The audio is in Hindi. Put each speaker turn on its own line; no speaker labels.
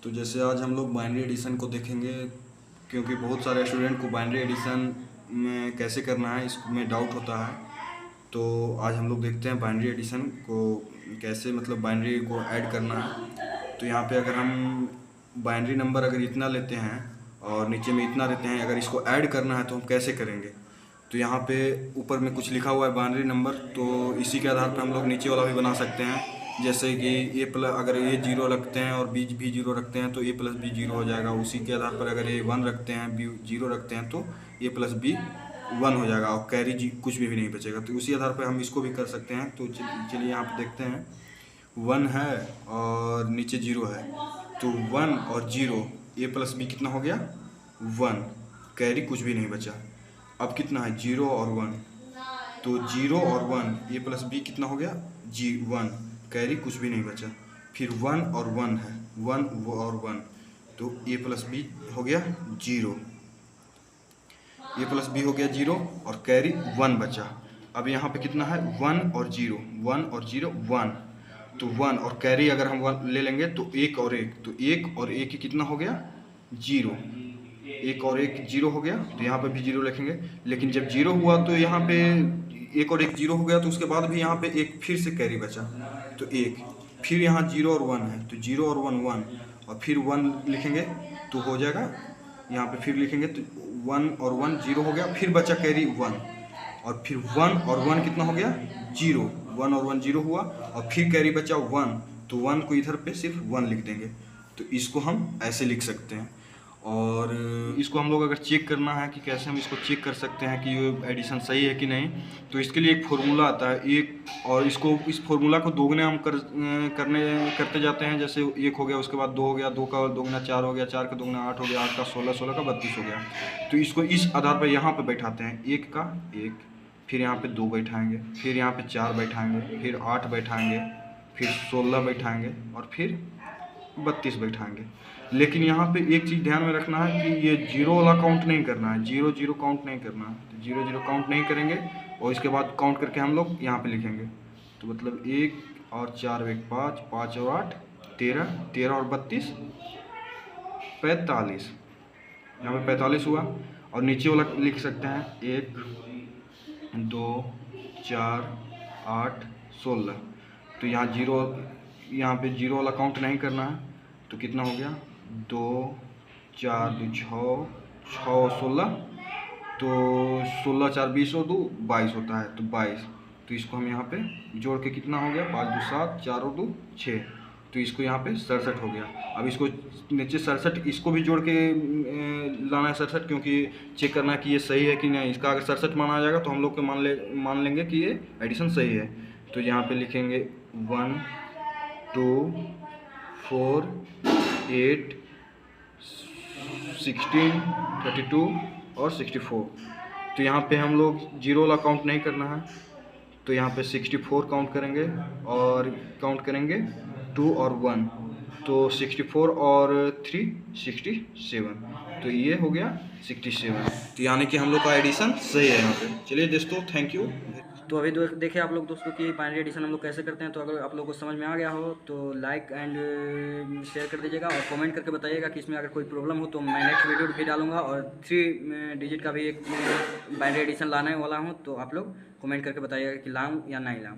तो जैसे आज हम लोग बाइनरी एडिशन को देखेंगे, क्योंकि बहुत सारे स्टूडेंट को बाइनरी एडिशन में कैसे करना है इसमें डाउट होता है। तो आज हम लोग देखते हैं बाइनरी एडिशन को कैसे, मतलब बाइनरी को ऐड करना है। तो यहाँ पे अगर हम बाइनरी नंबर अगर इतना लेते हैं और नीचे में इतना देते हैं, अगर इसको ऐड करना है तो हम कैसे करेंगे। तो यहाँ पे ऊपर में कुछ लिखा हुआ है बाइनरी नंबर, तो इसी के आधार पर हम लोग नीचे वाला भी बना सकते हैं। जैसे कि ए प्लस, अगर ए जीरो रखते हैं और बी भी जीरो रखते हैं तो ए प्लस बी जीरो हो जाएगा। उसी के आधार पर अगर ए वन रखते हैं, बी जीरो रखते हैं तो ए प्लस बी वन हो जाएगा और कैरी जी कुछ भी नहीं बचेगा। तो उसी आधार पर हम इसको भी कर सकते हैं। तो चलिए यहाँ पे देखते हैं, वन है और नीचे जीरो है, तो वन और जीरो, ए प्लस बी कितना हो गया, वन, कैरी कुछ भी नहीं बचा। अब कितना है, जीरो और वन, तो जीरो और वन, ए प्लस बी कितना हो गया, जी वन, कैरी कुछ भी नहीं बचा। फिर वन और वन है, वन और वन, तो ए प्लस बी हो गया जीरो, ए प्लस बी हो गया जीरो और कैरी वन बचा। अब यहाँ पे कितना है, वन और जीरो, वन और जीरो वन, तो वन और कैरी अगर हम वन ले लेंगे तो एक और एक, तो एक और एक कितना हो गया, जीरो, एक और एक जीरो हो गया, तो यहाँ पे भी जीरो लिखेंगे। लेकिन जब जीरो हुआ तो यहाँ पे एक और एक जीरो हो गया, तो उसके बाद भी यहाँ पे एक फिर से कैरी बचा, तो एक, फिर यहाँ जीरो और वन है, तो जीरो और वन वन, और फिर वन लिखेंगे तो हो जाएगा। यहाँ पे फिर लिखेंगे तो वन और वन जीरो हो गया, फिर बचा कैरी वन, और फिर वन और वन कितना हो गया, जीरो, वन और वन जीरो हुआ, और फिर कैरी बचा वन, तो वन को इधर पे सिर्फ वन लिख देंगे। तो इसको हम ऐसे लिख सकते हैं। और इसको हम लोग अगर चेक करना है कि कैसे हम इसको चेक कर सकते हैं कि ये एडिशन सही है कि नहीं, तो इसके लिए एक फार्मूला आता है एक, और इसको इस फार्मूला को दोगुने हम करते जाते हैं। जैसे एक हो गया, उसके बाद दो हो गया, दो का दोगुना चार हो गया, चार का दोगुना आठ हो गया, आठ का 16, 16 का 32 हो गया। तो इसको इस आधार पर यहाँ पर बैठाते हैं, एक का एक, फिर यहाँ पर दो बैठाएँगे, फिर यहाँ पर चार बैठाएँगे, फिर आठ बैठाएँगे, फिर 16 बैठाएँगे और फिर 32 बैठाएंगे। लेकिन यहाँ पे एक चीज़ ध्यान में रखना है कि ये जीरो वाला काउंट नहीं करना है, जीरो जीरो काउंट नहीं करना है। तो जीरो जीरो काउंट नहीं करेंगे और इसके बाद काउंट करके हम लोग यहाँ पे लिखेंगे। तो मतलब एक और चार एक पाँच, पाँच और आठ 13, 13 और 32 45, यहाँ पे 45 हुआ। और नीचे वाला लिख सकते हैं एक, दो, चार, आठ, 16। तो यहाँ जीरो, यहाँ पे जीरो वाला काउंट नहीं करना है। तो कितना हो गया, दो, चार दो छः, छः और 16, तो 16 चार 20 और 2 22 होता है, तो 22। तो इसको हम यहाँ पे जोड़ के कितना हो गया, 5 2 7, 4 और 2 6, तो इसको यहाँ पे 67 हो गया। अब इसको नीचे 67, इसको भी जोड़ के लाना है 67, क्योंकि चेक करना है कि ये सही है कि नहीं। इसका अगर 67 माना जाएगा तो हम लोग को मान लेंगे कि ये एडिशन सही है। तो यहाँ पे लिखेंगे 1 2 4 8 16 32 और 64। तो यहाँ पे हम लोग जीरो वाला काउंट नहीं करना है, तो यहाँ पे 64 काउंट करेंगे और काउंट करेंगे 2 और 1, तो 64 और 3 67, तो ये हो गया 67। तो यानी कि हम लोग का एडिशन सही है यहाँ पे। चलिए दोस्तों, थैंक यू।
तो अभी देखे आप लोग दोस्तों कि बाइनरी एडिशन हम लोग कैसे करते हैं। तो अगर आप लोगों को समझ में आ गया हो तो लाइक एंड शेयर कर दीजिएगा और कमेंट करके बताइएगा कि इसमें अगर कोई प्रॉब्लम हो तो मैं नेक्स्ट वीडियो भी डालूंगा। और 3 डिजिट का भी एक बाइनरी एडिशन लाने वाला हूँ, तो आप लोग कमेंट करके बताइएगा कि लाऊं या नहीं लाऊं।